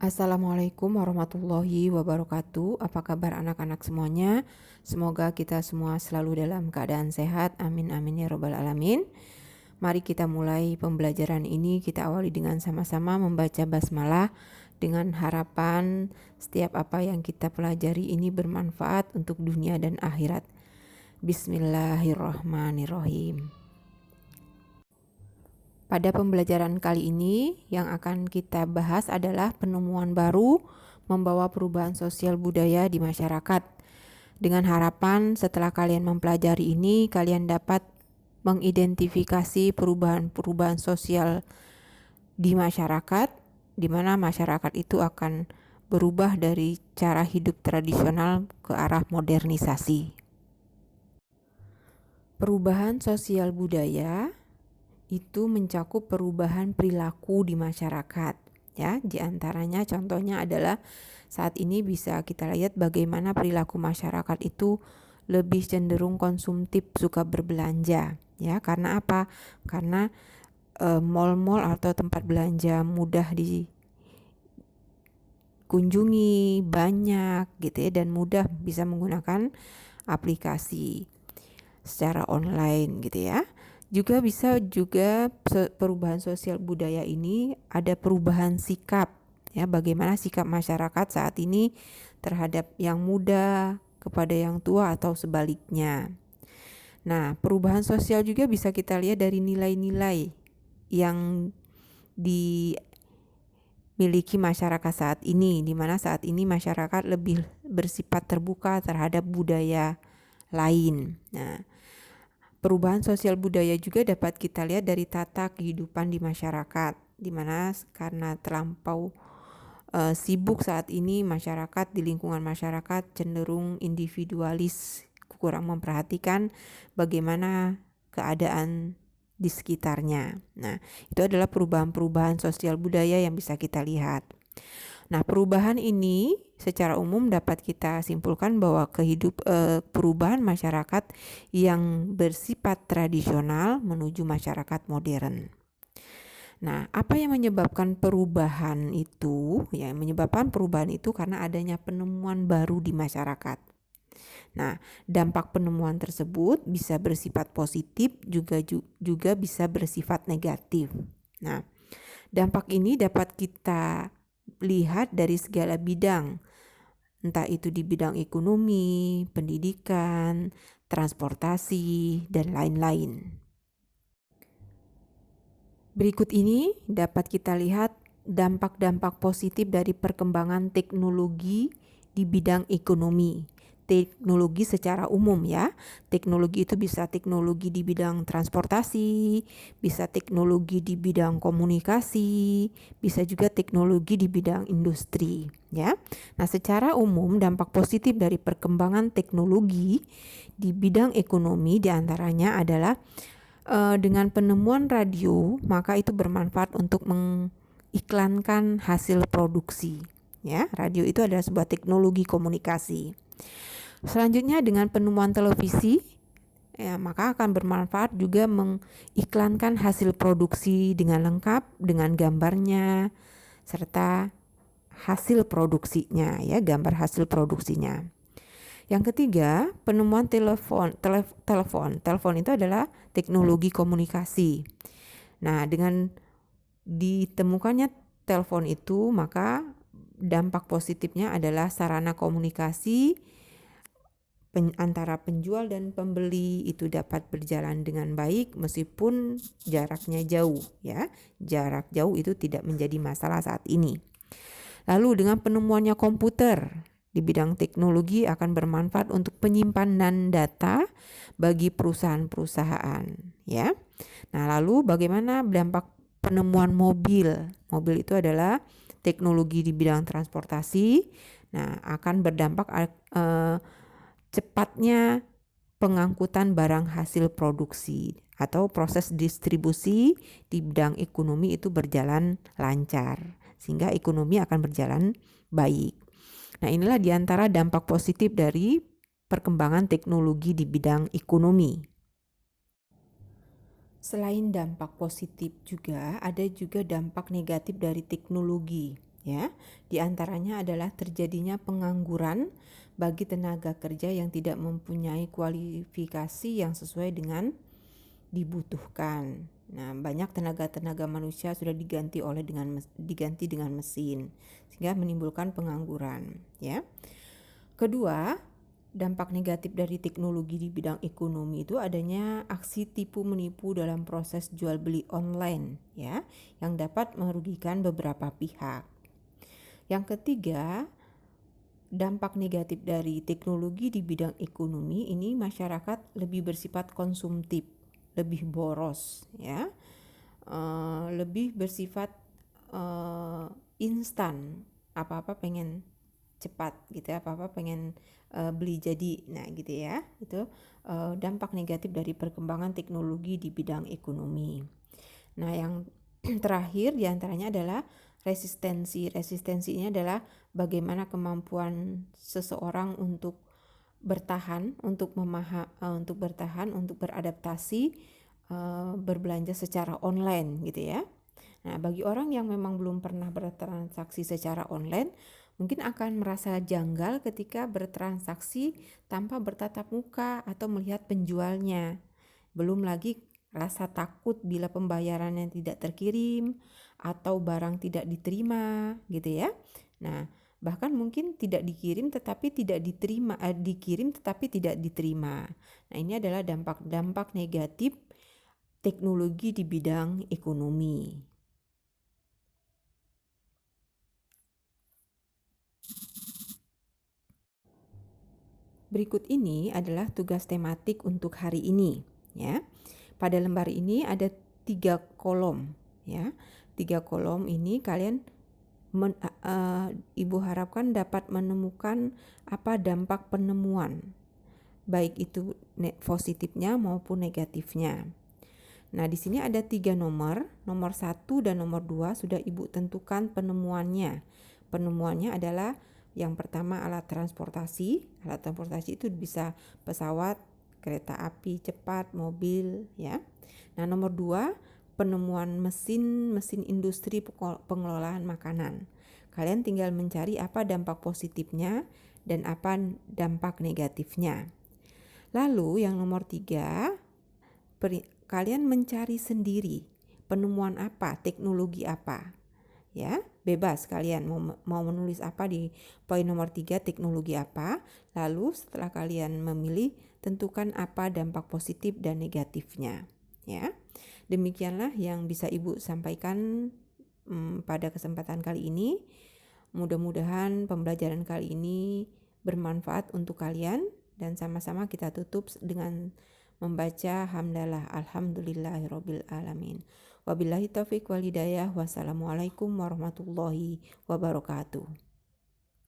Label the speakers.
Speaker 1: Assalamualaikum warahmatullahi wabarakatuh. Apa kabar anak-anak semuanya? Semoga kita semua selalu dalam keadaan sehat. Amin amin ya robbal alamin. Mari kita mulai pembelajaran ini. Kita awali dengan sama-sama membaca basmalah dengan harapan setiap apa yang kita pelajari ini bermanfaat untuk dunia dan akhirat. Bismillahirrahmanirrahim. Pada pembelajaran kali ini yang akan kita bahas adalah penemuan baru membawa perubahan sosial budaya di masyarakat. Dengan harapan setelah kalian mempelajari ini, kalian dapat mengidentifikasi perubahan-perubahan sosial di masyarakat, di mana masyarakat itu akan berubah dari cara hidup tradisional ke arah modernisasi. Perubahan sosial budaya itu mencakup perubahan perilaku di masyarakat, ya. Di antaranya contohnya adalah saat ini bisa kita lihat bagaimana perilaku masyarakat itu lebih cenderung konsumtif, suka berbelanja, ya. Karena apa? Karena mal-mal atau tempat belanja mudah dikunjungi, banyak gitu ya, dan mudah bisa menggunakan aplikasi secara online gitu ya. Juga perubahan sosial budaya ini ada perubahan sikap, ya, bagaimana sikap masyarakat saat ini terhadap yang muda kepada yang tua atau sebaliknya. Nah, perubahan sosial juga bisa kita lihat dari nilai-nilai yang dimiliki masyarakat saat ini, di mana saat ini masyarakat lebih bersifat terbuka terhadap budaya lain. Nah, perubahan sosial budaya juga dapat kita lihat dari tata kehidupan di masyarakat, di mana karena terlampau sibuk saat ini masyarakat, di lingkungan masyarakat cenderung individualis, kurang memperhatikan bagaimana keadaan di sekitarnya. Nah, itu adalah perubahan-perubahan sosial budaya yang bisa kita lihat. Nah, perubahan ini secara umum dapat kita simpulkan bahwa perubahan masyarakat yang bersifat tradisional menuju masyarakat modern. Nah, apa yang menyebabkan perubahan itu? Ya, menyebabkan perubahan itu karena adanya penemuan baru di masyarakat. Nah, dampak penemuan tersebut bisa bersifat positif juga bisa bersifat negatif. Nah, dampak ini dapat kita lihat dari segala bidang, entah itu di bidang ekonomi, pendidikan, transportasi, dan lain-lain. Berikut ini dapat kita lihat dampak-dampak positif dari perkembangan teknologi di bidang ekonomi. Teknologi secara umum, ya. Teknologi itu bisa teknologi di bidang transportasi, bisa teknologi di bidang komunikasi, bisa juga teknologi di bidang industri, ya. Nah, secara umum dampak positif dari perkembangan teknologi di bidang ekonomi diantaranya adalah dengan penemuan radio, maka itu bermanfaat untuk mengiklankan hasil produksi, ya. Radio itu adalah sebuah teknologi komunikasi. Selanjutnya dengan penemuan televisi, ya, maka akan bermanfaat juga mengiklankan hasil produksi dengan lengkap, dengan gambarnya serta hasil produksinya, ya, gambar hasil produksinya. Yang ketiga, penemuan telepon. Telepon itu adalah teknologi komunikasi. Nah, dengan ditemukannya telepon itu, maka dampak positifnya adalah sarana komunikasi antara penjual dan pembeli itu dapat berjalan dengan baik meskipun jaraknya jauh, ya. Jarak jauh itu tidak menjadi masalah saat ini. Lalu dengan penemuannya komputer di bidang teknologi akan bermanfaat untuk penyimpanan data bagi perusahaan-perusahaan, ya. Nah, lalu bagaimana dampak penemuan mobil? Mobil itu adalah teknologi di bidang transportasi. Nah, akan berdampak cepatnya pengangkutan barang hasil produksi atau proses distribusi di bidang ekonomi itu berjalan lancar, sehingga ekonomi akan berjalan baik. Nah, inilah diantara dampak positif dari perkembangan teknologi di bidang ekonomi. Selain dampak positif juga, ada juga dampak negatif dari teknologi, ya. Di antaranya adalah terjadinya pengangguran bagi tenaga kerja yang tidak mempunyai kualifikasi yang sesuai dengan dibutuhkan. Nah, banyak tenaga manusia sudah diganti dengan mesin sehingga menimbulkan pengangguran, ya. Kedua, dampak negatif dari teknologi di bidang ekonomi itu adanya aksi tipu menipu dalam proses jual beli online, ya, yang dapat merugikan beberapa pihak. Yang ketiga, dampak negatif dari teknologi di bidang ekonomi ini masyarakat lebih bersifat konsumtif, lebih boros, ya, lebih bersifat instan, apa-apa pengen cepat gitu ya, apa-apa pengen beli jadi. Nah gitu ya, itu dampak negatif dari perkembangan teknologi di bidang ekonomi. Nah yang terakhir diantaranya adalah resistensi. Resistensinya adalah bagaimana kemampuan seseorang untuk bertahan, untuk bertahan, untuk beradaptasi, berbelanja secara online gitu ya. Nah, bagi orang yang memang belum pernah bertransaksi secara online, mungkin akan merasa janggal ketika bertransaksi tanpa bertatap muka atau melihat penjualnya. Belum lagi rasa takut bila pembayarannya tidak terkirim atau barang tidak diterima gitu ya. Nah, bahkan mungkin tidak dikirim tetapi tidak diterima, dikirim tetapi tidak diterima. Nah, ini adalah dampak-dampak negatif teknologi di bidang ekonomi. Berikut ini adalah tugas tematik untuk hari ini, ya. Pada lembar ini ada 3 kolom, ya. 3 kolom ini kalian Ibu harapkan dapat menemukan apa dampak penemuan, baik itu positifnya maupun negatifnya. Nah, di sini ada 3 nomor 1 dan nomor 2 sudah Ibu tentukan penemuannya. Penemuannya adalah yang pertama alat transportasi. Alat transportasi itu bisa pesawat, kereta api cepat, mobil, ya. Nah, nomor 2 penemuan mesin industri pengelolaan makanan. Kalian tinggal mencari apa dampak positifnya dan apa dampak negatifnya. Lalu yang nomor 3, kalian mencari sendiri penemuan apa, teknologi apa. Ya, bebas kalian mau menulis apa di poin nomor 3, teknologi apa. Lalu setelah kalian memilih, tentukan apa dampak positif dan negatifnya, ya. Demikianlah yang bisa Ibu sampaikan pada kesempatan kali ini. Mudah-mudahan pembelajaran kali ini bermanfaat untuk kalian dan sama-sama kita tutup dengan membaca hamdalah alhamdulillahirabbil alamin. Wabillahi taufik wal hidayah. Wassalamualaikum warahmatullahi wabarakatuh.